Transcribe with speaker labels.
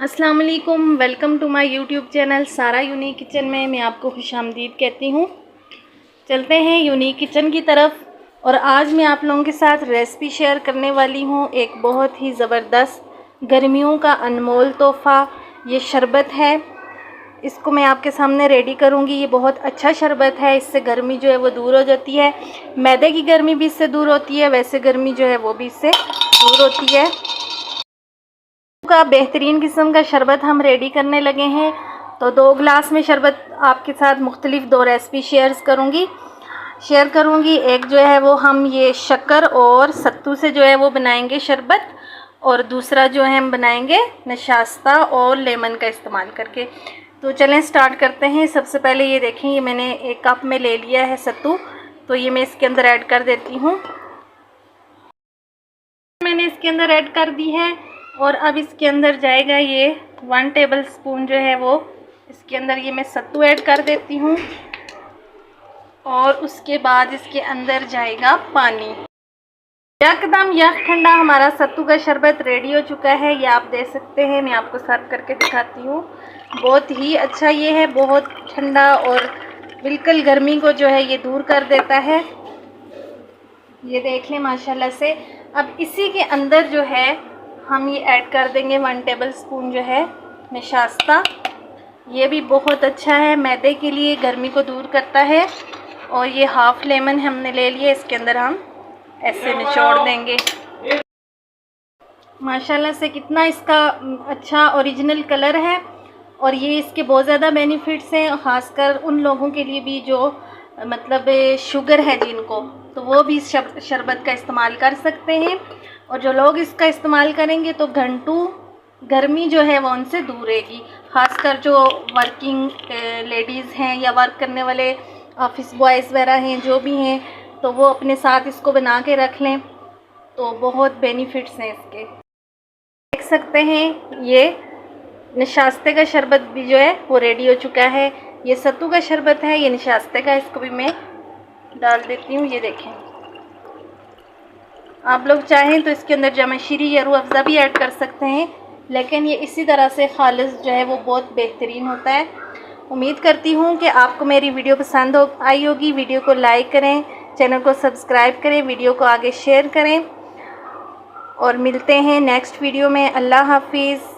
Speaker 1: अस्सलाम वालेकुम, welcome to my YouTube channel Sara unique kitchen में मैं आपको खुशामदीद कहती हूँ। चलते हैं यूनिक किचन की तरफ। और आज मैं आप लोगों के साथ रेसिपी शेयर करने वाली हूँ। एक बहुत ही ज़बरदस्त गर्मियों का अनमोल तोहफ़ा ये शरबत है। इसको मैं आपके सामने रेडी करूँगी। ये बहुत अच्छा शरबत है, इससे गर्मी जो है वो दूर हो जाती है। मैदे की गर्मी भी इससे दूर होती है, वैसे गर्मी जो है वो भी इससे दूर होती है। का बेहतरीन किस्म का शरबत हम रेडी करने लगे हैं। तो 2 गिलास में शरबत आपके साथ मुख्तलिफ 2 रेसिपी शेयर करूँगी। एक जो है वो हम ये शक्कर और सत्तू से जो है वो बनाएंगे शरबत, और दूसरा जो है हम बनाएंगे नशास्ता और लेमन का इस्तेमाल करके। तो चलें स्टार्ट करते हैं। सबसे पहले ये देखें, ये मैंने 1 कप में ले लिया है सत्तू, तो ये मैं इसके अंदर ऐड कर देती हूँ। मैंने इसके अंदर ऐड कर दी है। और अब इसके अंदर जाएगा ये 1 टेबल स्पून जो है वो इसके अंदर ये मैं सत्तू ऐड कर देती हूँ। और उसके बाद इसके अंदर जाएगा पानी। यकदम यक ठंडा हमारा सत्तू का शरबत रेडी हो चुका है। ये आप देख सकते हैं, मैं आपको सर्व करके दिखाती हूँ। बहुत ही अच्छा ये है, बहुत ठंडा और बिल्कुल गर्मी को जो है ये दूर कर देता है। ये देख लें माशाल्लाह से। अब इसी के अंदर जो है हम ये ऐड कर देंगे 1 टेबल स्पून जो है नशास्ता। ये भी बहुत अच्छा है, मैदे के लिए गर्मी को दूर करता है। और ये हाफ लेमन हमने ले लिया, इसके अंदर हम ऐसे निचोड़ देंगे। माशाल्लाह से कितना इसका अच्छा ओरिजिनल कलर है। और ये इसके बहुत ज़्यादा बेनिफिट्स हैं, ख़ासकर उन लोगों के लिए भी जो मतलब शुगर है जिनको, तो वो भी शरबत का इस्तेमाल कर सकते हैं। और जो लोग इसका इस्तेमाल करेंगे तो घंटों गर्मी जो है वो उनसे दूर रहेगी। ख़ासकर जो वर्किंग लेडीज़ हैं या वर्क करने वाले ऑफिस बॉयज़ वगैरह हैं, जो भी हैं, तो वो अपने साथ इसको बना के रख लें, तो बहुत बेनिफिट्स हैं इसके। देख सकते हैं ये नशास्ते का शरबत भी जो है वो रेडी हो चुका है। ये सत्तू का शरबत है, ये नशास्ते का, इसको भी मैं डाल देती हूँ। ये देखें, आप लोग चाहें तो इसके अंदर जमाशीरी या रूह अफ़ज़ा भी ऐड कर सकते हैं, लेकिन ये इसी तरह से खालिस जो है वो बहुत बेहतरीन होता है। उम्मीद करती हूँ कि आपको मेरी वीडियो पसंद आई होगी। वीडियो को लाइक करें, चैनल को सब्सक्राइब करें, वीडियो को आगे शेयर करें। और मिलते हैं नेक्स्ट वीडियो में। अल्लाह हाफिज़।